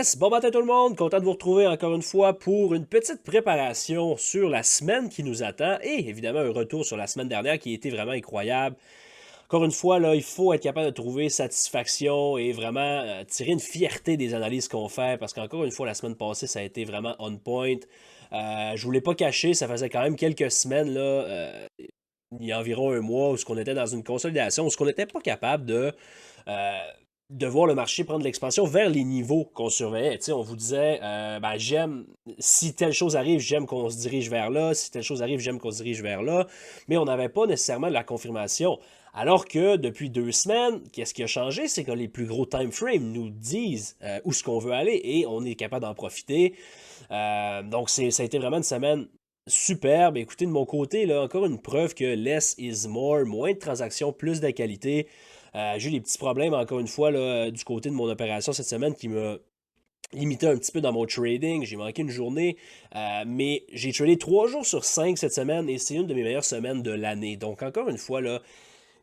Yes! Bon matin tout le monde! Content de vous retrouver encore une fois pour une petite préparation sur la semaine qui nous attend et évidemment un retour sur la semaine dernière qui a été vraiment incroyable. Encore une fois, là, il faut être capable de trouver satisfaction et vraiment tirer une fierté des analyses qu'on fait parce qu'encore une fois, la semaine passée, ça a été vraiment on point. Je ne vous l'ai pas caché, ça faisait quand même quelques semaines, là, il y a environ un mois, où on était dans une consolidation, où on n'était pas capable euh, de voir le marché prendre l'expansion vers les niveaux qu'on surveillait. Tu sais, on vous disait, ben, j'aime, si telle chose arrive, j'aime qu'on se dirige vers là, si telle chose arrive, j'aime qu'on se dirige vers là, mais on n'avait pas nécessairement de la confirmation. Alors que depuis 2 semaines, qu'est-ce qui a changé? C'est que les plus gros time frames nous disent où ce qu'on veut aller et on est capable d'en profiter. Donc, ça a été vraiment une semaine superbe. Écoutez, de mon côté, là, encore une preuve que less is more, moins de transactions, plus de qualité. J'ai eu des petits problèmes, encore une fois, là, du côté de mon opération cette semaine qui m'a limité un petit peu dans mon trading. J'ai manqué une journée, mais j'ai tradé 3 jours sur 5 cette semaine et c'est une de mes meilleures semaines de l'année. Donc, encore une fois, là,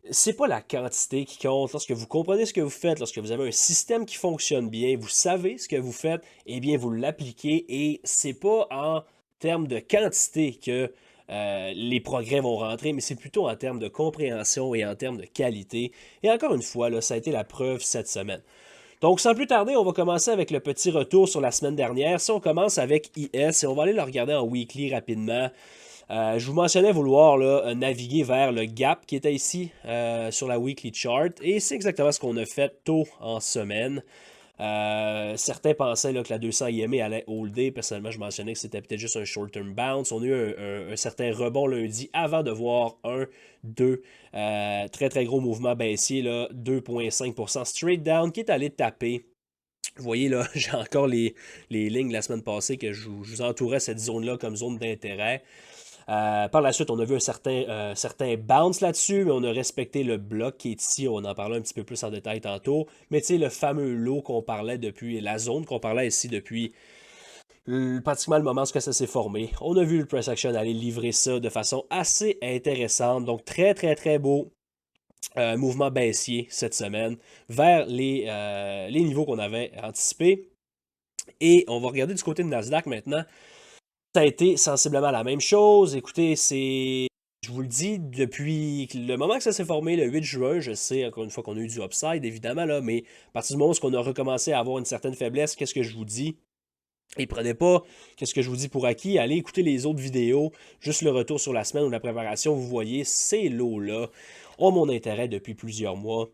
c'est pas la quantité qui compte. Lorsque vous comprenez ce que vous faites, lorsque vous avez un système qui fonctionne bien, vous savez ce que vous faites, eh bien, vous l'appliquez et c'est pas en termes de quantité que les progrès vont rentrer, mais c'est plutôt en termes de compréhension et en termes de qualité. Et encore une fois, là, ça a été la preuve cette semaine. Donc, sans plus tarder, on va commencer avec le petit retour sur la semaine dernière. Si on commence avec IS et on va aller le regarder en weekly rapidement. Je vous mentionnais vouloir là, naviguer vers le gap qui était ici sur la weekly chart et c'est exactement ce qu'on a fait tôt en semaine. Certains pensaient là, que la 200 IMA allait holder. Personnellement, je mentionnais que c'était peut-être juste un short-term bounce. On a eu un certain rebond lundi avant de voir un, deux très très gros mouvement baissier, là, 2,5% straight down qui est allé taper. Vous voyez là, j'ai encore les lignes de la semaine passée que je vous entourais cette zone-là comme zone d'intérêt. Par la suite, on a vu un certain bounce là-dessus, mais on a respecté le bloc qui est ici. On en parlait un petit peu plus en détail tantôt. Mais tu sais, le fameux lot qu'on parlait depuis, la zone qu'on parlait ici depuis pratiquement le moment où ça s'est formé. On a vu le price action aller livrer ça de façon assez intéressante. Donc, très, très, très beau mouvement baissier cette semaine vers les niveaux qu'on avait anticipés. Et on va regarder du côté de Nasdaq maintenant. Ça a été sensiblement la même chose. Écoutez, je vous le dis, depuis le moment que ça s'est formé, le 8 juin, je sais encore une fois qu'on a eu du upside, évidemment, là, mais à partir du moment où on a recommencé à avoir une certaine faiblesse, qu'est-ce que je vous dis? Et prenez pas qu'est-ce que je vous dis pour acquis, allez écouter les autres vidéos, juste le retour sur la semaine ou la préparation, vous voyez, ces lots-là ont mon intérêt depuis plusieurs mois.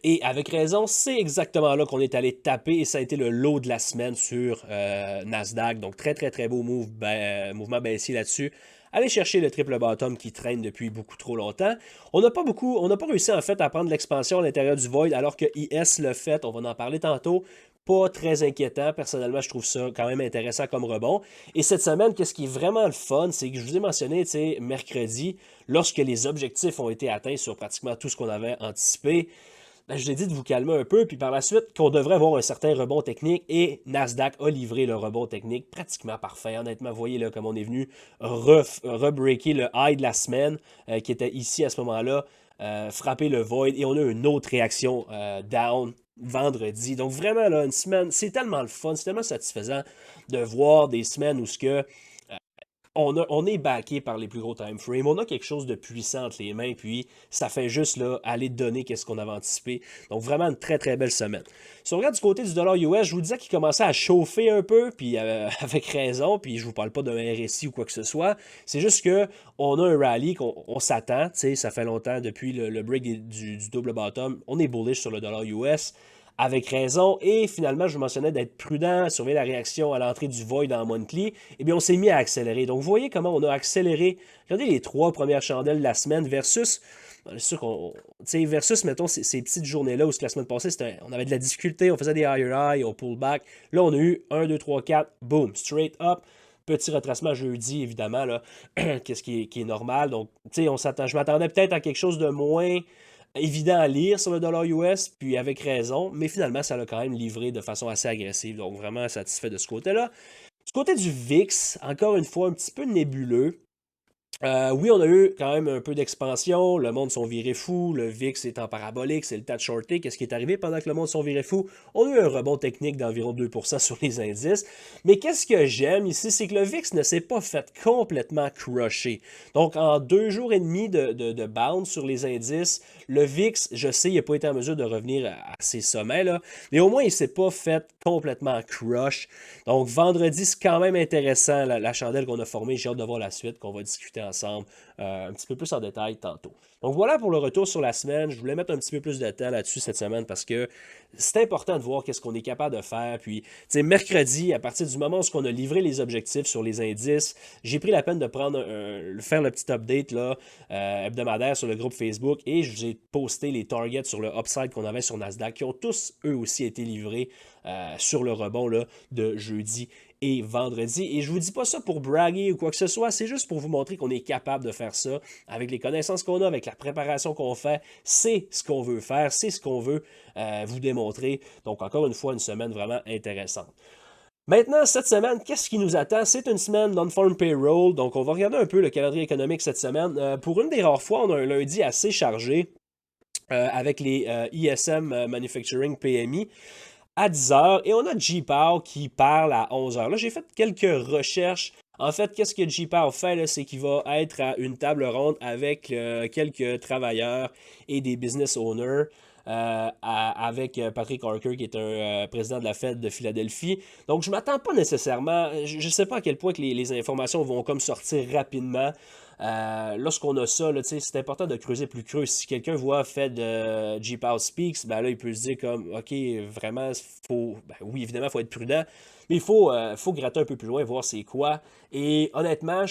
Et avec raison, c'est exactement là qu'on est allé taper et ça a été le lot de la semaine sur Nasdaq. Donc très très très beau mouvement baissier là-dessus. Allez chercher le triple bottom qui traîne depuis beaucoup trop longtemps. On n'a pas réussi en fait à prendre l'expansion à l'intérieur du void alors que IS le fait, on va en parler tantôt. Pas très inquiétant. Personnellement, je trouve ça quand même intéressant comme rebond. Et cette semaine, qu'est-ce qui est vraiment le fun, c'est que je vous ai mentionné, tu sais, mercredi, lorsque les objectifs ont été atteints sur pratiquement tout ce qu'on avait anticipé, ben, je vous ai dit de vous calmer un peu, puis par la suite, qu'on devrait avoir un certain rebond technique, et Nasdaq a livré le rebond technique pratiquement parfait. Honnêtement, vous voyez là comme on est venu rebreaker le high de la semaine, qui était ici à ce moment-là, frapper le void, et on a une autre réaction down vendredi. Donc vraiment, là, une semaine, c'est tellement le fun, c'est tellement satisfaisant de voir des semaines où ce que on est backé par les plus gros time frames. On a quelque chose de puissant entre les mains, puis ça fait juste là, aller donner qu'est-ce qu'on avait anticipé. Donc vraiment une très très belle semaine. Si on regarde du côté du dollar US, je vous disais qu'il commençait à chauffer un peu, puis avec raison, puis je vous parle pas d'un RSI ou quoi que ce soit. C'est juste que on a un rallye qu'on s'attend, tu sais, ça fait longtemps depuis le break du double bottom. On est bullish sur le dollar US avec raison. Et finalement, je vous mentionnais d'être prudent, surveiller la réaction à l'entrée du void en monthly. Eh bien, on s'est mis à accélérer. Donc, vous voyez comment on a accéléré. Regardez les 3 premières chandelles de la semaine versus, c'est sûr qu'on, versus, mettons, ces petites journées-là où la semaine passée, on avait de la difficulté, on faisait des higher high, on pull back. Là, on a eu 1, 2, 3, 4, boom, straight up. Petit retracement jeudi, évidemment, là, qu'est-ce qui est normal. Donc, tu sais, je m'attendais peut-être à quelque chose de moins évident à lire sur le dollar US, puis avec raison, mais finalement, ça l'a quand même livré de façon assez agressive, donc vraiment satisfait de ce côté-là. Du côté du VIX, encore une fois, un petit peu nébuleux. Oui, on a eu quand même un peu d'expansion. Le monde sont virés fous. Le VIX est en parabolique. C'est le temps de shorter. Qu'est-ce qui est arrivé pendant que le monde sont virés fous? On a eu un rebond technique d'environ 2% sur les indices. Mais qu'est-ce que j'aime ici? C'est que le VIX ne s'est pas fait complètement crusher. Donc, en 2 jours et demi de bounce sur les indices, le VIX, je sais, il n'a pas été en mesure de revenir à ses sommets, là, mais au moins, il ne s'est pas fait complètement crush. Donc, vendredi, c'est quand même intéressant, la chandelle qu'on a formée. J'ai hâte de voir la suite, qu'on va discuter ensemble un petit peu plus en détail tantôt. Donc, voilà pour le retour sur la semaine. Je voulais mettre un petit peu plus de temps là-dessus cette semaine parce que c'est important de voir qu'est-ce qu'on est capable de faire. Puis, tu sais, mercredi, à partir du moment où on a livré les objectifs sur les indices, j'ai pris la peine de faire le petit update là, hebdomadaire sur le groupe Facebook et je vous ai posté les targets sur le upside qu'on avait sur Nasdaq qui ont tous, eux aussi, été livrés sur le rebond là, de jeudi et vendredi. Et je vous dis pas ça pour braguer ou quoi que ce soit, c'est juste pour vous montrer qu'on est capable de faire ça avec les connaissances qu'on a, avec la préparation qu'on fait. C'est ce qu'on veut faire, c'est ce qu'on veut vous démontrer. Donc encore une fois, une semaine vraiment intéressante. Maintenant, cette semaine, qu'est-ce qui nous attend? C'est une semaine non-farm payroll, donc on va regarder un peu le calendrier économique cette semaine. Pour une des rares fois, on a un lundi assez chargé avec les ISM Manufacturing PMI à 10h et on a G-Pow qui parle à 11h. Là, j'ai fait quelques recherches. En fait, qu'est-ce que G-Pow fait, là, c'est qu'il va être à une table ronde avec quelques travailleurs et des business owners. Avec Patrick Harker, qui est un président de la Fed de Philadelphie. Donc, je ne m'attends pas nécessairement, je ne sais pas à quel point que les informations vont comme sortir rapidement. Lorsqu'on a ça, là, c'est important de creuser plus creux. Si quelqu'un voit Fed G-Pow Speaks, ben là, il peut se dire comme, OK, vraiment, oui, évidemment, il faut être prudent, mais faut gratter un peu plus loin, voir c'est quoi. Et honnêtement,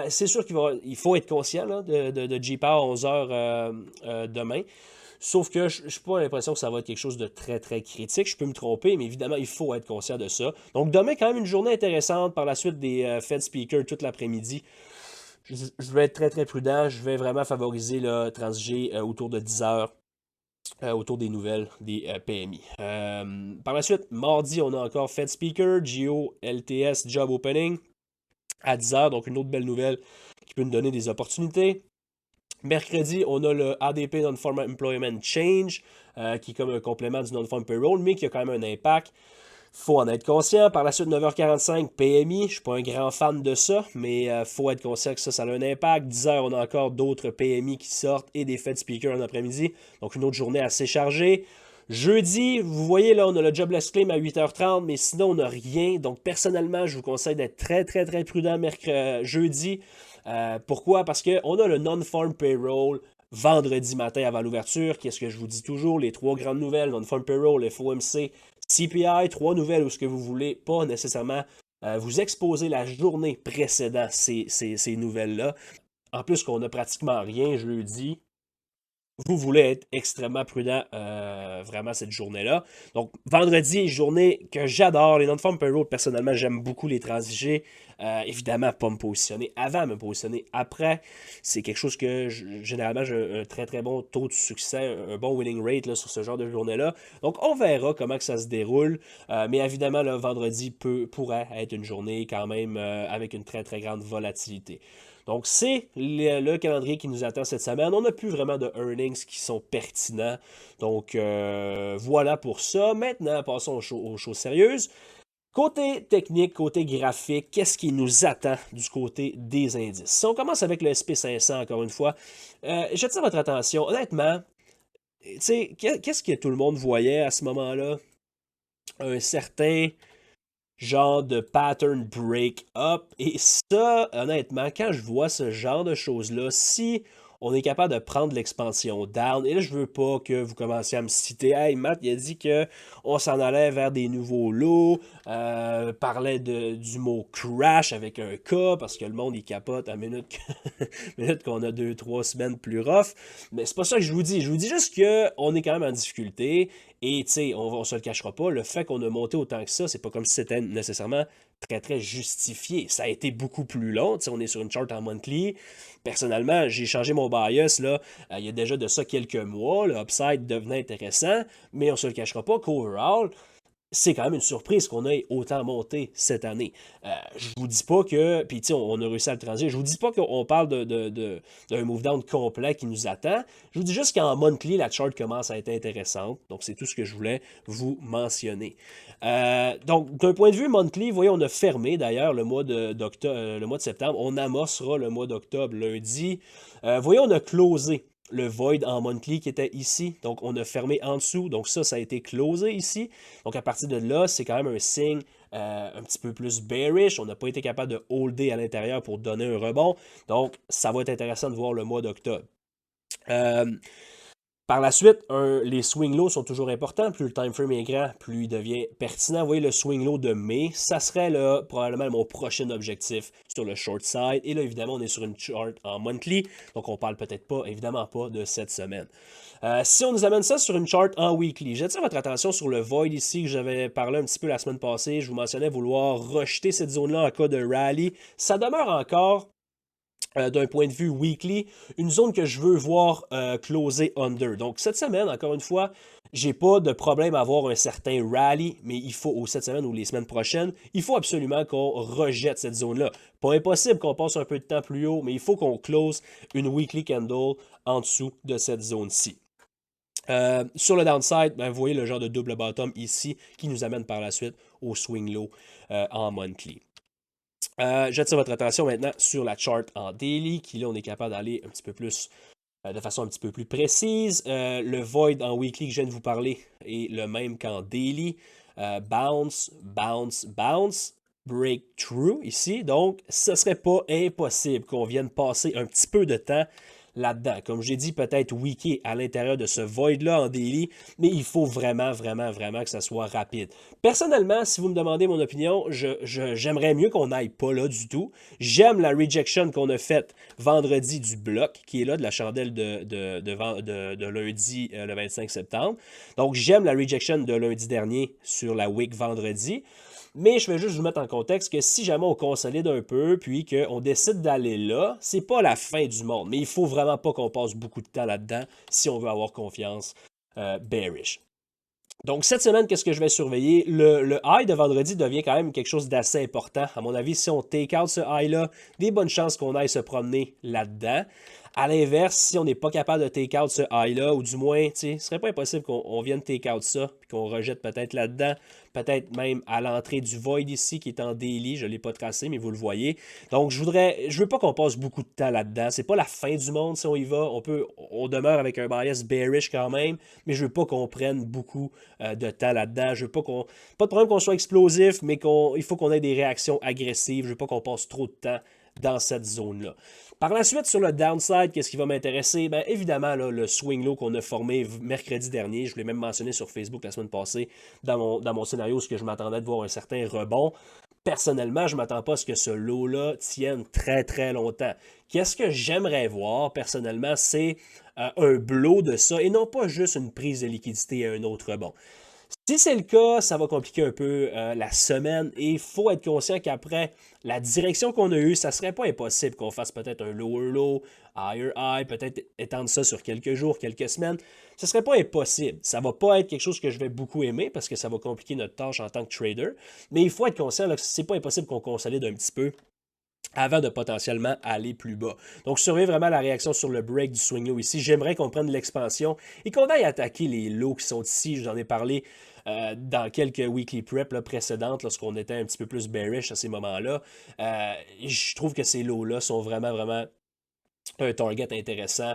c'est sûr il faut être conscient là, de G-Pow à 11h demain. Sauf que je n'ai pas l'impression que ça va être quelque chose de très, très critique. Je peux me tromper, mais évidemment, il faut être conscient de ça. Donc, demain, quand même, une journée intéressante. Par la suite, des Fed speakers toute l'après-midi. Je vais être très, très prudent. Je vais vraiment favoriser le transiger autour de 10 heures, autour des nouvelles des PMI. Par la suite, mardi, on a encore Fed speaker, GO, LTS, Job Opening à 10 heures. Donc, une autre belle nouvelle qui peut nous donner des opportunités. Mercredi, on a le ADP Non-Farm Employment Change, qui est comme un complément du Non-Farm Payroll, mais qui a quand même un impact. Il faut en être conscient. Par la suite, 9h45, PMI. Je ne suis pas un grand fan de ça, mais il faut être conscient que ça a un impact. 10h, on a encore d'autres PMI qui sortent et des Fed speakers en après-midi. Donc, une autre journée assez chargée. Jeudi, vous voyez là, on a le Jobless Claim à 8h30, mais sinon, on n'a rien. Donc, personnellement, je vous conseille d'être très, très, très prudent jeudi. Pourquoi? Parce qu'on a le Non-Farm Payroll vendredi matin avant l'ouverture. Qu'est-ce que je vous dis toujours? Les trois grandes nouvelles, Non-Farm Payroll, FOMC, CPI, trois nouvelles où ce que vous voulez pas nécessairement vous exposer la journée précédant ces nouvelles-là. En plus qu'on n'a pratiquement rien jeudi, vous voulez être extrêmement prudent vraiment cette journée-là. Donc, vendredi, journée que j'adore. Les non-farm payroll, personnellement, j'aime beaucoup les transigés. Évidemment, pas me positionner avant, me positionner après. C'est quelque chose que, généralement, j'ai un très, très bon taux de succès, un bon winning rate là, sur ce genre de journée-là. Donc, on verra comment que ça se déroule. Mais évidemment, le vendredi pourrait être une journée quand même avec une très, très grande volatilité. Donc, c'est le calendrier qui nous attend cette semaine. On n'a plus vraiment de earnings qui sont pertinents. Donc, voilà pour ça. Maintenant, passons aux choses sérieuses. Côté technique, côté graphique, qu'est-ce qui nous attend du côté des indices? Si on commence avec le SP500, encore une fois, j'attire votre attention. Honnêtement, tu sais, qu'est-ce que tout le monde voyait à ce moment-là? Un certain genre de pattern break-up. Et ça, honnêtement, quand je vois ce genre de choses-là, si on est capable de prendre l'expansion down, et là, je veux pas que vous commenciez à me citer, hey, Matt, il a dit que on s'en allait vers des nouveaux lows, parlait du mot crash avec un K, parce que le monde, il capote à minute, minute qu'on a 2, 3 semaines plus rough. Mais c'est pas ça que je vous dis. Je vous dis juste qu'on est quand même en difficulté. Et tu sais, on se le cachera pas, le fait qu'on a monté autant que ça, c'est pas comme si c'était nécessairement très très justifié. Ça a été beaucoup plus long. Tu sais, on est sur une chart en monthly. Personnellement, j'ai changé mon bias là, il y a déjà de ça quelques mois. Le upside devenait intéressant, mais on se le cachera pas qu'overall, c'est quand même une surprise qu'on ait autant monté cette année. Je vous dis pas que, puis tu sais, on a réussi à le transiger, je vous dis pas qu'on parle d'un move down complet qui nous attend. Je vous dis juste qu'en monthly, la chart commence à être intéressante. Donc, c'est tout ce que je voulais vous mentionner. Donc, d'un point de vue monthly, vous voyez, on a fermé d'ailleurs le mois de septembre. On amorcera le mois d'octobre lundi. Vous voyez, on a closé le void en monthly qui était ici. Donc, on a fermé en dessous. Donc, ça a été closé ici. Donc, à partir de là, c'est quand même un signe un petit peu plus bearish. On n'a pas été capable de holder à l'intérieur pour donner un rebond. Donc, ça va être intéressant de voir le mois d'octobre. Euh, Par la suite, les swing lows sont toujours importants. Plus le time frame est grand, plus il devient pertinent. Vous voyez le swing low de mai, ça serait là, probablement mon prochain objectif sur le short side. Et là, évidemment, on est sur une chart en monthly, donc on parle peut-être pas, évidemment pas, de cette semaine. Si on nous amène ça sur une chart en weekly, j'attire votre attention sur le void ici que j'avais parlé un petit peu la semaine passée. Je vous mentionnais vouloir rejeter cette zone-là en cas de rally. Ça demeure encore d'un point de vue weekly, une zone que je veux voir closer under. Donc, cette semaine, encore une fois, j'ai pas de problème à avoir un certain rally, mais il faut, ou cette semaine ou les semaines prochaines, il faut absolument qu'on rejette cette zone-là. Pas impossible qu'on passe un peu de temps plus haut, mais il faut qu'on close une weekly candle en dessous de cette zone-ci. Sur le downside, ben, vous voyez le genre de double bottom ici qui nous amène par la suite au swing low en monthly. J'attire votre attention maintenant sur la chart en daily, qui là, on est capable d'aller un petit peu plus, de façon un petit peu plus précise. Le void en weekly que je viens de vous parler est le même qu'en daily. Bounce, bounce, bounce, breakthrough ici. Donc, ce ne serait pas impossible qu'on vienne passer un petit peu de temps là-dedans. Comme j'ai dit, peut-être weeké à l'intérieur de ce void-là en daily, mais il faut vraiment, vraiment, vraiment que ça soit rapide. Personnellement, si vous me demandez mon opinion, j'aimerais mieux qu'on n'aille pas là du tout. J'aime la rejection qu'on a faite vendredi du bloc, qui est là, de la chandelle de lundi, le 25 septembre. Donc, j'aime la rejection de lundi dernier sur la wick vendredi. Mais je vais juste vous mettre en contexte que si jamais on consolide un peu, puis qu'on décide d'aller là, c'est pas la fin du monde. Mais il faut vraiment pas qu'on passe beaucoup de temps là-dedans si on veut avoir confiance bearish. Donc, cette semaine, qu'est-ce que je vais surveiller? Le high de vendredi devient quand même quelque chose d'assez important. À mon avis, si on take out ce high-là, des bonnes chances qu'on aille se promener là-dedans. À l'inverse, si on n'est pas capable de take out ce high-là, ou du moins, ce serait pas impossible qu'on vienne take out ça, puis qu'on rejette peut-être là-dedans, peut-être même à l'entrée du void ici, qui est en daily, je ne l'ai pas tracé, mais vous le voyez. Donc, je veux pas qu'on passe beaucoup de temps là-dedans. C'est pas la fin du monde si on y va. On demeure avec un bias bearish quand même, mais je veux pas qu'on prenne beaucoup de temps là-dedans. Je veux pas pas de problème qu'on soit explosif, mais il faut qu'on ait des réactions agressives. Je veux pas qu'on passe trop de temps dans cette zone-là. Par la suite, sur le downside, qu'est-ce qui va m'intéresser? Bien, évidemment, là, le swing low qu'on a formé mercredi dernier, je l'ai même mentionné sur Facebook la semaine passée, dans mon scénario, ce que je m'attendais de voir un certain rebond. Personnellement, je ne m'attends pas à ce que ce lot-là tienne très, très longtemps. Qu'est-ce que j'aimerais voir, personnellement, c'est un blow de ça, et non pas juste une prise de liquidité et un autre rebond. Si c'est le cas, ça va compliquer un peu la semaine et il faut être conscient qu'après la direction qu'on a eue, ça ne serait pas impossible qu'on fasse peut-être un lower low, higher high, peut-être étendre ça sur quelques jours, quelques semaines. Ce ne serait pas impossible. Ça ne va pas être quelque chose que je vais beaucoup aimer parce que ça va compliquer notre tâche en tant que trader. Mais il faut être conscient là, que ce n'est pas impossible qu'on consolide un petit peu avant de potentiellement aller plus bas. Donc, surveillez vraiment la réaction sur le break du swing low ici. J'aimerais qu'on prenne l'expansion et qu'on aille attaquer les lows qui sont ici. Je vous en ai parlé dans quelques weekly prep là, précédentes, lorsqu'on était un petit peu plus bearish à ces moments-là. Je trouve que ces lows-là sont vraiment, vraiment un target intéressant.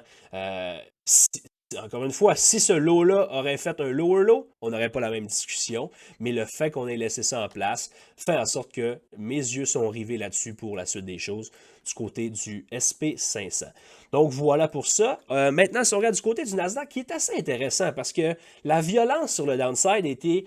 Encore une fois, si ce lot-là aurait fait un lower low, on n'aurait pas la même discussion. Mais le fait qu'on ait laissé ça en place fait en sorte que mes yeux sont rivés là-dessus pour la suite des choses du côté du SP500. Donc voilà pour ça. Maintenant, si on regarde du côté du Nasdaq, qui est assez intéressant parce que la violence sur le downside était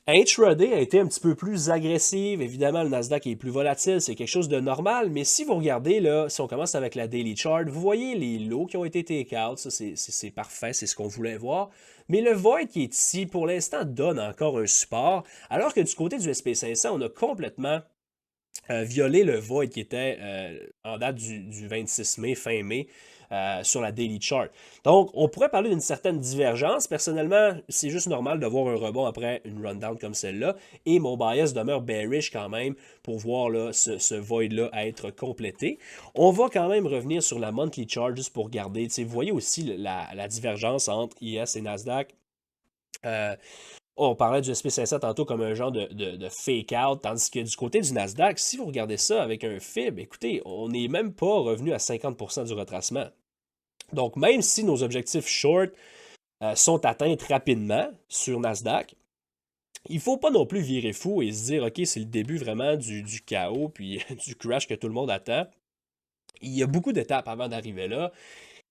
intraday a été un petit peu plus agressive. Évidemment, le Nasdaq est plus volatile, c'est quelque chose de normal. Mais si vous regardez, là, si on commence avec la daily chart, vous voyez les lows qui ont été take-out. Ça, c'est parfait, c'est ce qu'on voulait voir. Mais le void qui est ici, pour l'instant, donne encore un support. Alors que du côté du SP500, on a complètement violer le void qui était en date du 26 mai, fin mai, sur la Daily Chart. Donc, on pourrait parler d'une certaine divergence. Personnellement, c'est juste normal de voir un rebond après une rundown comme celle-là. Et mon bias demeure bearish quand même pour voir là, ce void-là être complété. On va quand même revenir sur la monthly chart juste pour regarder. Vous voyez aussi la divergence entre IS et Nasdaq. On parlait du SP500 tantôt comme un genre de fake-out, tandis que du côté du Nasdaq, si vous regardez ça avec un FIB, écoutez, on n'est même pas revenu à 50% du retracement. Donc, même si nos objectifs short sont atteints rapidement sur Nasdaq, il ne faut pas non plus virer fou et se dire, OK, c'est le début vraiment du chaos, puis du crash que tout le monde attend. Il y a beaucoup d'étapes avant d'arriver là.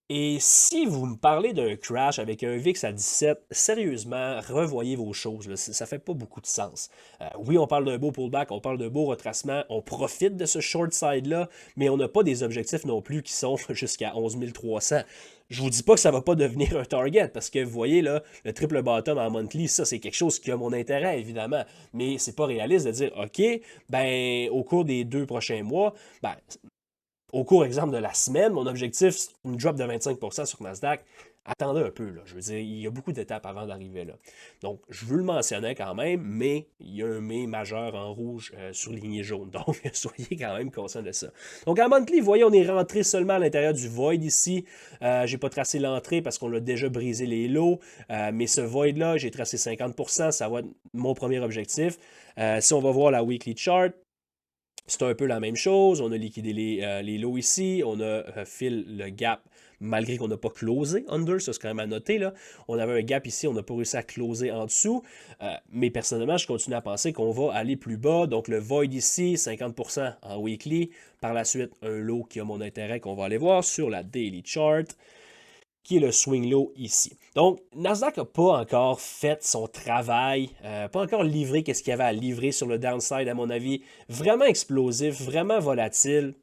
Et si vous me parlez d'un crash avec un VIX à 17, sérieusement, revoyez vos choses. Là. Ça fait pas beaucoup de sens. Oui, on parle d'un beau pullback, on parle d'un beau retracement, on profite de ce short side-là, mais on n'a pas des objectifs non plus qui sont jusqu'à 11 300. Je vous dis pas que ça va pas devenir un target, parce que vous voyez, là, le triple bottom en monthly, ça, c'est quelque chose qui a mon intérêt, évidemment. Mais c'est pas réaliste de dire, OK, ben, au cours des 2 prochains mois, ben, au cours, exemple, de la semaine, mon objectif, c'est une drop de 25% sur Nasdaq. Attendez un peu, là. Je veux dire, il y a beaucoup d'étapes avant d'arriver là. Donc, je veux le mentionner quand même, mais il y a un mais majeur en rouge surligné jaune. Donc, soyez quand même conscient de ça. Donc, en monthly, vous voyez, on est rentré seulement à l'intérieur du void ici. J'ai pas tracé l'entrée parce qu'on a déjà brisé les lows. Mais ce void-là, j'ai tracé 50%. Ça va être mon premier objectif. Si on va voir la weekly chart, c'est un peu la même chose. On a liquidé les lows ici. On a fill le gap malgré qu'on n'a pas closé under. Ça, c'est quand même à noter. Là. On avait un gap ici. On n'a pas réussi à closer en dessous. Mais personnellement, je continue à penser qu'on va aller plus bas. Donc, le void ici, 50% en weekly. Par la suite, un low qui a mon intérêt qu'on va aller voir sur la daily chart, qui est le swing low ici. Donc, Nasdaq n'a pas encore fait son travail, pas encore livré qu'est-ce qu'il y avait à livrer sur le downside, à mon avis. Vraiment explosif, vraiment volatile.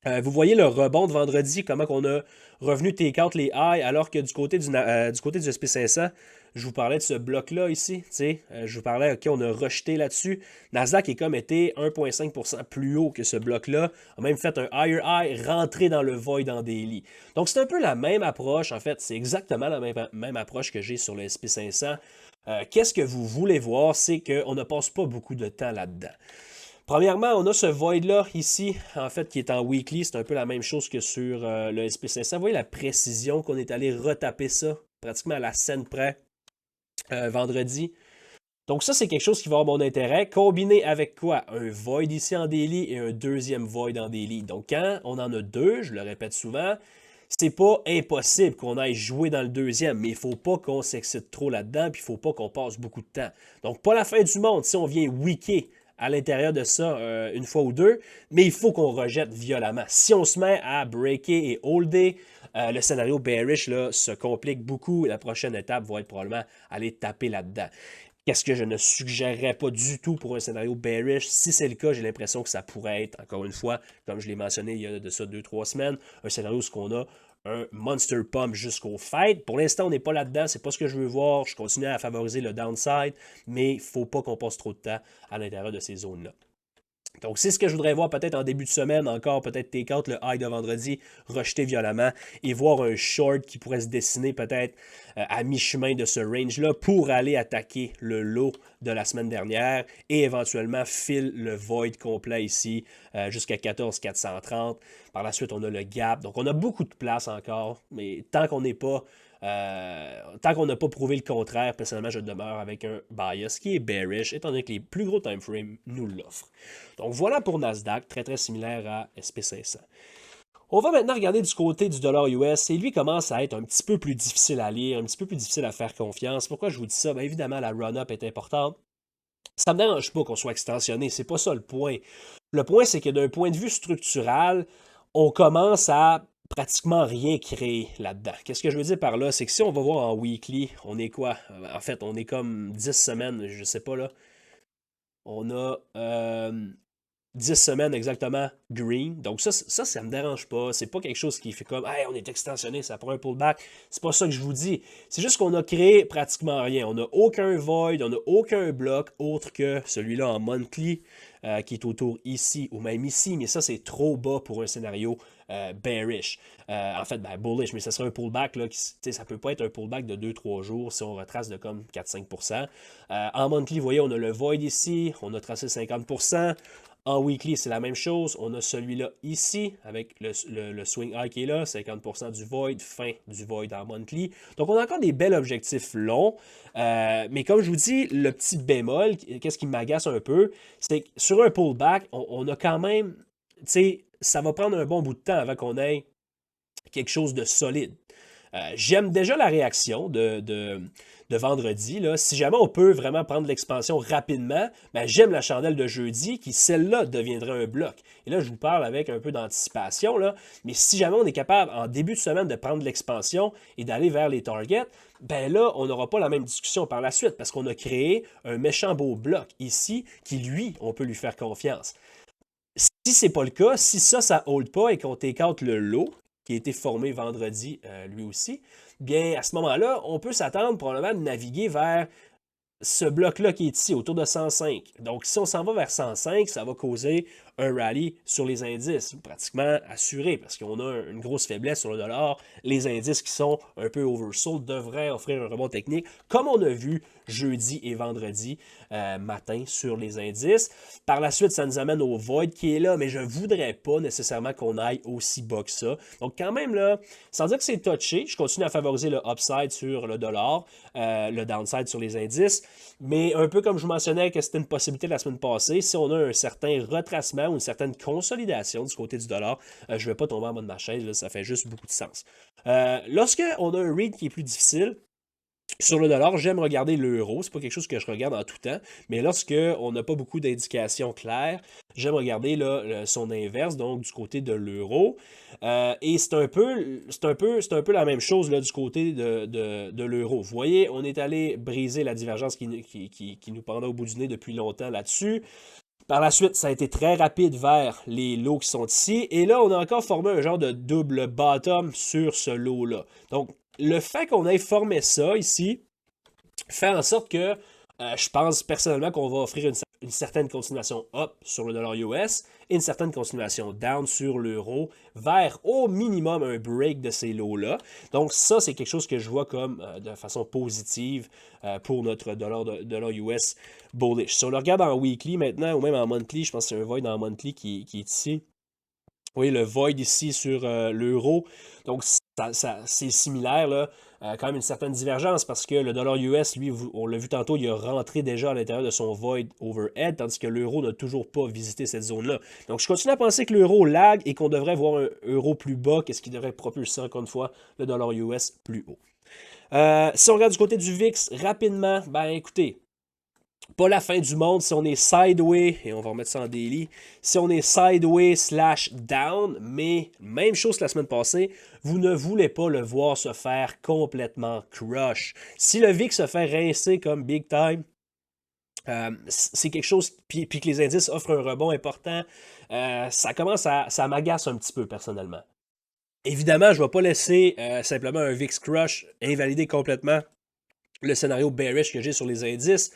Vous voyez le rebond de vendredi, comment on a revenu take-out les highs, alors que du côté du SP500, je vous parlais de ce bloc-là ici. Je vous parlais, OK, on a rejeté là-dessus. Nasdaq est comme été 1,5% plus haut que ce bloc-là. A même fait un higher high, rentré dans le void en daily. Donc, c'est un peu la même approche. En fait, c'est exactement la même approche que j'ai sur le SP500. Qu'est-ce que vous voulez voir? C'est qu'on ne passe pas beaucoup de temps là-dedans. Premièrement, on a ce void-là ici, en fait, qui est en weekly. C'est un peu la même chose que sur le SP500. Vous voyez la précision qu'on est allé retaper ça, pratiquement à la scène près, vendredi. Donc ça, c'est quelque chose qui va avoir mon intérêt. Combiné avec quoi? Un void ici en daily et un deuxième void en daily. Donc quand on en a deux, je le répète souvent, c'est pas impossible qu'on aille jouer dans le deuxième, mais il faut pas qu'on s'excite trop là-dedans, puis il faut pas qu'on passe beaucoup de temps. Donc pas la fin du monde si on vient weaker à l'intérieur de ça une fois ou deux, mais il faut qu'on rejette violemment. Si on se met à breaker et holder, le scénario bearish là, se complique beaucoup. La prochaine étape va être probablement aller taper là-dedans. Qu'est-ce que je ne suggérerais pas du tout pour un scénario bearish? Si c'est le cas, j'ai l'impression que ça pourrait être, encore une fois, comme je l'ai mentionné il y a de ça 2-3 semaines, un scénario où on a un monster pump jusqu'au fight. Pour l'instant, on n'est pas là-dedans, c'est pas ce que je veux voir. Je continue à favoriser le downside, mais il ne faut pas qu'on passe trop de temps à l'intérieur de ces zones-là. Donc, c'est ce que je voudrais voir peut-être en début de semaine, encore peut-être take-out le high de vendredi, rejeter violemment et voir un short qui pourrait se dessiner peut-être à mi-chemin de ce range-là pour aller attaquer le low de la semaine dernière et éventuellement fill le void complet ici jusqu'à 14 430. Par la suite, on a le gap. Donc, on a beaucoup de place encore, mais tant qu'on n'est pas tant qu'on n'a pas prouvé le contraire, personnellement, je demeure avec un bias qui est bearish, étant donné que les plus gros time frames nous l'offrent. Donc voilà pour Nasdaq, très très similaire à SP500. On va maintenant regarder du côté du dollar US et lui commence à être un petit peu plus difficile à lire, un petit peu plus difficile à faire confiance. Pourquoi je vous dis ça? Bien évidemment, la run-up est importante. Ça ne me dérange pas qu'on soit extensionné, c'est pas ça le point. Le point, c'est que d'un point de vue structural, on commence à pratiquement rien créer là-dedans. Qu'est-ce que je veux dire par là? C'est que si on va voir en weekly, on est quoi? En fait, on est comme 10 semaines, je sais pas là. On a 10 semaines exactement green. Donc ça me dérange pas. C'est pas quelque chose qui fait comme hey, on est extensionné, ça prend un pullback. C'est pas ça que je vous dis. C'est juste qu'on a créé pratiquement rien. On n'a aucun void, on n'a aucun bloc autre que celui-là en monthly. qui est autour ici ou même ici, mais ça, c'est trop bas pour un scénario bearish. En fait, bullish, mais ça serait un pullback, là, ça peut pas être un pullback de 2-3 jours si on retrace de comme 4-5%. En monthly, vous voyez, on a le void ici, on a tracé 50%. En weekly, c'est la même chose. On a celui-là ici, avec le swing high qui est là, 50% du void, fin du void en monthly. Donc, on a encore des bels objectifs longs. Mais comme je vous dis, le petit bémol, qu'est-ce qui m'agace un peu, c'est que sur un pullback, on a quand même, tu sais, ça va prendre un bon bout de temps avant qu'on ait quelque chose de solide. J'aime déjà la réaction de vendredi. Là. Si jamais on peut vraiment prendre l'expansion rapidement, ben, j'aime la chandelle de jeudi qui, celle-là, deviendrait un bloc. Et là, je vous parle avec un peu d'anticipation. Là. Mais si jamais on est capable, en début de semaine, de prendre l'expansion et d'aller vers les targets, ben là, on n'aura pas la même discussion par la suite parce qu'on a créé un méchant beau bloc ici qui, lui, on peut lui faire confiance. Si c'est pas le cas, si ça hold pas et qu'on take out le lot, qui a été formé vendredi lui aussi, bien à ce moment-là, on peut s'attendre probablement de naviguer vers ce bloc-là qui est ici, autour de 105. Donc, si on s'en va vers 105, ça va causer un rallye sur les indices, pratiquement assuré, parce qu'on a une grosse faiblesse sur le dollar. Les indices qui sont un peu oversold devraient offrir un rebond technique, comme on a vu jeudi et vendredi matin sur les indices. Par la suite, ça nous amène au void qui est là, mais je ne voudrais pas nécessairement qu'on aille aussi bas que ça. Donc, quand même, là, sans dire que c'est touché, je continue à favoriser le upside sur le dollar, le downside sur les indices. Mais un peu comme je mentionnais que c'était une possibilité la semaine passée, si on a un certain retracement ou une certaine consolidation du côté du dollar, je ne vais pas tomber en bas de ma chaise, là, ça fait juste beaucoup de sens. Lorsque on a un read qui est plus difficile, sur le dollar, j'aime regarder l'euro. C'est pas quelque chose que je regarde en tout temps. Mais lorsque on n'a pas beaucoup d'indications claires, j'aime regarder là, son inverse, donc du côté de l'euro. Et c'est un peu la même chose là, du côté de l'euro. Vous voyez, on est allé briser la divergence qui nous pendait au bout du nez depuis longtemps là-dessus. Par la suite, ça a été très rapide vers les lots qui sont ici. Et là, on a encore formé un genre de double bottom sur ce lot-là. Donc, le fait qu'on ait formé ça ici fait en sorte que je pense personnellement qu'on va offrir une certaine continuation up sur le dollar US et une certaine continuation down sur l'euro vers au minimum un break de ces lots-là. Donc ça, c'est quelque chose que je vois comme de façon positive pour notre dollar US bullish. Si on le regarde en weekly maintenant ou même en monthly, je pense que c'est un void en monthly qui est ici. Vous voyez le void ici sur l'euro. Donc, c'est similaire, là. Quand même une certaine divergence parce que le dollar US, lui, on l'a vu tantôt, il a rentré déjà à l'intérieur de son void overhead, tandis que l'euro n'a toujours pas visité cette zone-là. Donc, je continue à penser que l'euro lag et qu'on devrait voir un euro plus bas, qu'est-ce qui devrait propulser encore une fois le dollar US plus haut. Si on regarde du côté du VIX, rapidement, ben écoutez, pas la fin du monde si on est sideway, et on va remettre ça en daily, si on est sideway / down, mais même chose que la semaine passée, vous ne voulez pas le voir se faire complètement crush. Si le VIX se fait rincer comme big time, c'est quelque chose, puis que les indices offrent un rebond important, ça m'agace un petit peu personnellement. Évidemment, je ne vais pas laisser simplement un VIX crush invalider complètement le scénario bearish que j'ai sur les indices.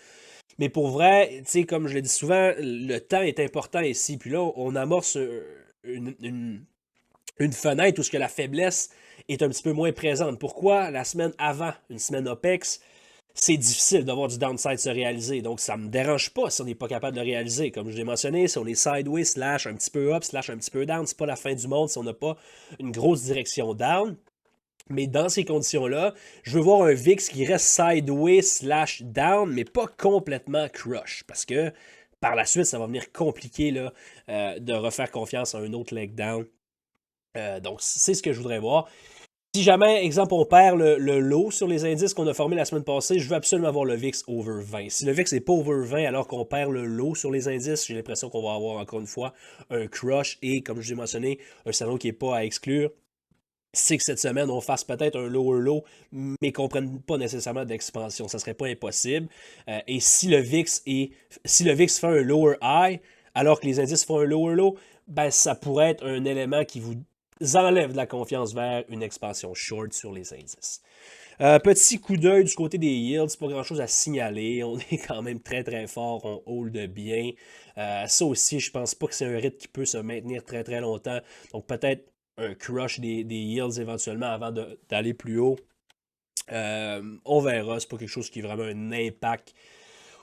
Mais pour vrai, tu sais, comme je le dis souvent, le temps est important ici. Puis là, on amorce une fenêtre où ce que la faiblesse est un petit peu moins présente. Pourquoi la semaine avant, une semaine OPEX, c'est difficile d'avoir du downside se réaliser. Donc, ça ne me dérange pas si on n'est pas capable de le réaliser. Comme je l'ai mentionné, si on est sideways, / un petit peu up, / un petit peu down, c'est pas la fin du monde si on n'a pas une grosse direction down. Mais dans ces conditions-là, je veux voir un VIX qui reste sideways / down, mais pas complètement crush. Parce que par la suite, ça va venir compliqué là, de refaire confiance à un autre leg down. Donc, c'est ce que je voudrais voir. Si jamais, exemple, on perd le low sur les indices qu'on a formés la semaine passée, je veux absolument avoir le VIX over 20. Si le VIX n'est pas over 20 alors qu'on perd le low sur les indices, j'ai l'impression qu'on va avoir encore une fois un crush et, comme je l'ai mentionné, un scénario qui n'est pas à exclure. C'est que cette semaine, on fasse peut-être un lower low, mais qu'on ne prenne pas nécessairement d'expansion. Ça ne serait pas impossible. Et si le VIX fait un lower high, alors que les indices font un lower low, ben, ça pourrait être un élément qui vous enlèvent de la confiance vers une expansion short sur les indices. Petit coup d'œil du côté des yields, pas grand-chose à signaler. On est quand même très très fort, on hold bien. Ça aussi, je pense pas que c'est un rythme qui peut se maintenir très très longtemps. Donc peut-être un crush des yields éventuellement avant d'aller plus haut. On verra, c'est pas quelque chose qui a vraiment un impact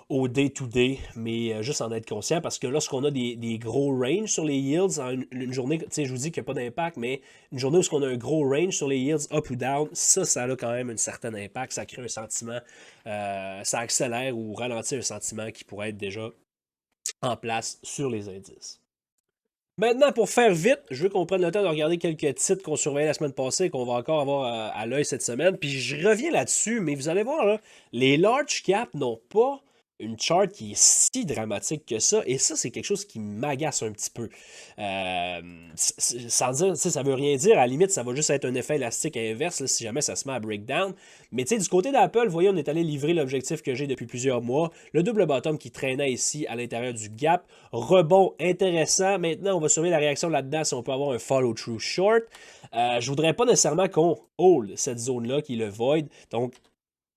au day-to-day, mais juste en être conscient parce que lorsqu'on a des gros ranges sur les yields, une journée, tu sais, je vous dis qu'il n'y a pas d'impact, mais une journée où on a un gros range sur les yields up ou down, ça a quand même un certain impact, ça crée un sentiment, ça accélère ou ralentit un sentiment qui pourrait être déjà en place sur les indices. Maintenant, pour faire vite, je veux qu'on prenne le temps de regarder quelques titres qu'on surveillait la semaine passée et qu'on va encore avoir à l'œil cette semaine. Puis je reviens là-dessus, mais vous allez voir, là, les large caps n'ont pas une chart qui est si dramatique que ça. Et ça, c'est quelque chose qui m'agace un petit peu. Sans dire, ça veut rien dire. À la limite, ça va juste être un effet élastique inverse là, si jamais ça se met à breakdown. Mais du côté d'Apple, voyez, on est allé livrer l'objectif que j'ai depuis plusieurs mois. Le double bottom qui traînait ici à l'intérieur du gap. Rebond intéressant. Maintenant, on va surveiller la réaction là-dedans si on peut avoir un follow-through short. Je voudrais pas nécessairement qu'on hold cette zone-là qui est le void. Donc,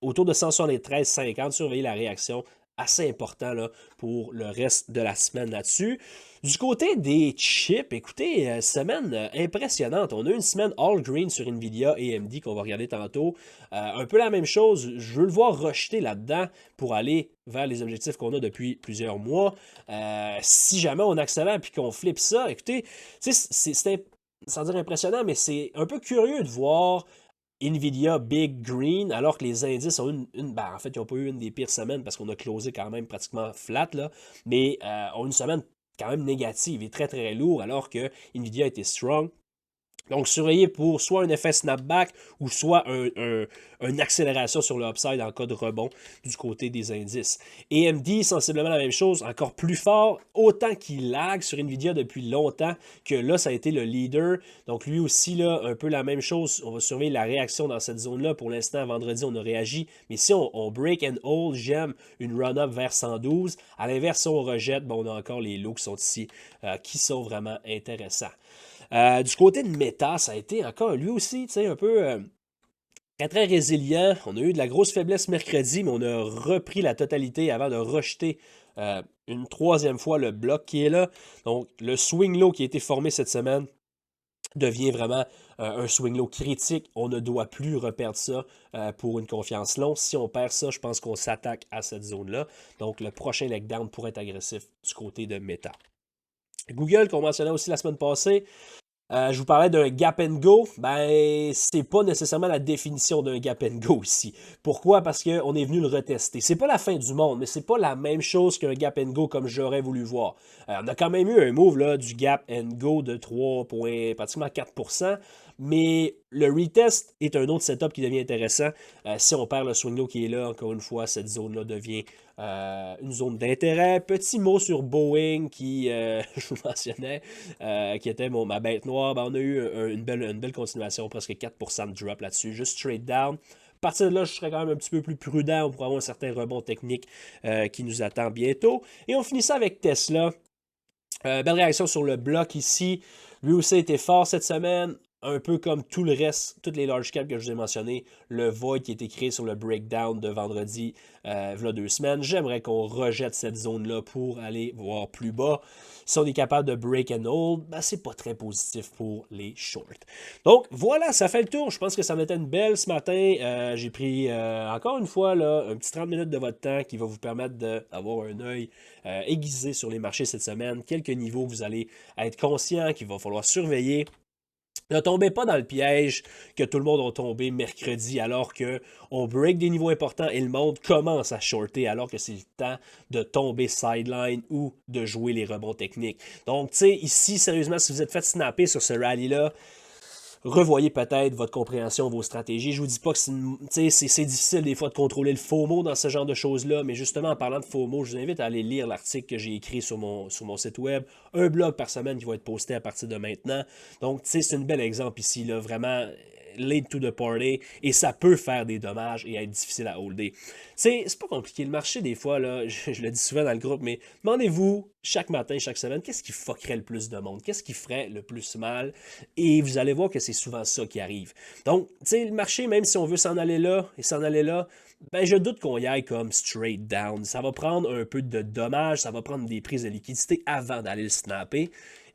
autour de 173,50, surveiller la réaction. Assez important là, pour le reste de la semaine là-dessus. Du côté des chips, écoutez, semaine impressionnante. On a une semaine all green sur Nvidia et AMD qu'on va regarder tantôt. Un peu la même chose. Je veux le voir rejeter là-dedans pour aller vers les objectifs qu'on a depuis plusieurs mois. Si jamais on accélère et qu'on flippe ça, écoutez, c'est sans dire impressionnant, mais c'est un peu curieux de voir Nvidia Big Green, alors que les indices ont en fait, ils n'ont pas eu une des pires semaines parce qu'on a closé quand même pratiquement flat, là, mais ont une semaine quand même négative et très très lourde, alors que Nvidia était strong. Donc, surveillez pour soit un effet snapback ou soit une accélération sur le upside en cas de rebond du côté des indices. AMD, sensiblement la même chose, encore plus fort, autant qu'il lag sur Nvidia depuis longtemps que là, ça a été le leader. Donc, lui aussi, là, un peu la même chose. On va surveiller la réaction dans cette zone-là. Pour l'instant, vendredi, on a réagi. Mais si on break and hold, j'aime une run-up vers 112. À l'inverse, si on rejette, on a encore les lows qui sont ici, qui sont vraiment intéressants. Du côté de Meta, ça a été encore lui aussi, un peu très très résilient. On a eu de la grosse faiblesse mercredi, mais on a repris la totalité avant de rejeter une troisième fois le bloc qui est là. Donc le swing low qui a été formé cette semaine devient vraiment un swing low critique. On ne doit plus reperdre ça pour une confiance longue. Si on perd ça, je pense qu'on s'attaque à cette zone-là. Donc le prochain leg down pourrait être agressif du côté de Meta. Google, qu'on mentionnait aussi la semaine passée, je vous parlais d'un gap and go. Ben, c'est pas nécessairement la définition d'un gap and go ici. Pourquoi? Parce qu'on est venu le retester. C'est pas la fin du monde, mais c'est pas la même chose qu'un gap and go comme j'aurais voulu voir. On a quand même eu un move là, du gap and go de 3,4%. Mais le retest est un autre setup qui devient intéressant. Si on perd le swing low qui est là, encore une fois, cette zone-là devient une zone d'intérêt. Petit mot sur Boeing qui, je vous mentionnais, qui était ma bête noire. Ben, on a eu une belle continuation, presque 4% de drop là-dessus, juste straight down. À partir de là, je serais quand même un petit peu plus prudent pour avoir un certain rebond technique qui nous attend bientôt. Et on finit ça avec Tesla. Belle réaction sur le bloc ici. Lui aussi a été fort cette semaine. Un peu comme tout le reste, toutes les large caps que je vous ai mentionnés, le void qui a été créé sur le breakdown de vendredi, voilà 2 semaines. J'aimerais qu'on rejette cette zone-là pour aller voir plus bas. Si on est capable de break and hold, ben c'est pas très positif pour les shorts. Donc voilà, ça fait le tour. Je pense que ça en était une belle ce matin. J'ai pris encore une fois là, un petit 30 minutes de votre temps qui va vous permettre d'avoir un œil aiguisé sur les marchés cette semaine. Quelques niveaux que vous allez être conscient qu'il va falloir surveiller. Ne tombez pas dans le piège que tout le monde a tombé mercredi alors qu'on break des niveaux importants et le monde commence à shorter alors que c'est le temps de tomber sideline ou de jouer les rebonds techniques. Donc, tu sais, ici, sérieusement, si vous êtes fait snapper sur ce rallye-là, revoyez peut-être votre compréhension, vos stratégies. Je vous dis pas que c'est difficile des fois de contrôler le FOMO dans ce genre de choses-là, mais justement en parlant de FOMO, je vous invite à aller lire l'article que j'ai écrit sur mon site web. Un blog par semaine qui va être posté à partir de maintenant. Donc, c'est un bel exemple ici, là, vraiment. late to the party et ça peut faire des dommages et être difficile à holder. C'est pas compliqué. Le marché, des fois, là, je le dis souvent dans le groupe, mais demandez-vous chaque matin, chaque semaine, qu'est-ce qui fuckerait le plus de monde? Qu'est-ce qui ferait le plus mal? Et vous allez voir que c'est souvent ça qui arrive. Donc, tu sais, le marché, même si on veut s'en aller là et s'en aller là, ben je doute qu'on y aille comme straight down. Ça va prendre un peu de dommages, ça va prendre des prises de liquidité avant d'aller le snapper.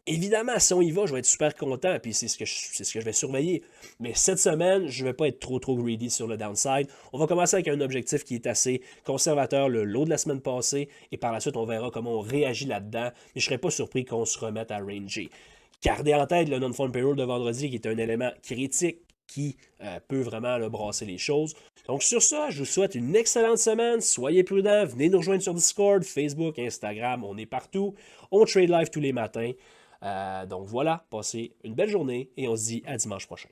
Évidemment, si on y va, je vais être super content, puis c'est ce que je vais surveiller. Mais cette semaine, je ne vais pas être trop greedy sur le downside. On va commencer avec un objectif qui est assez conservateur, le lot de la semaine passée, et par la suite, on verra comment on réagit là-dedans. Mais je ne serais pas surpris qu'on se remette à ranger. Gardez en tête le non-farm payroll de vendredi, qui est un élément critique qui peut vraiment brasser les choses. Donc sur ça, je vous souhaite une excellente semaine. Soyez prudents, venez nous rejoindre sur Discord, Facebook, Instagram, on est partout. On trade live tous les matins. Donc voilà, passez une belle journée et on se dit à dimanche prochain.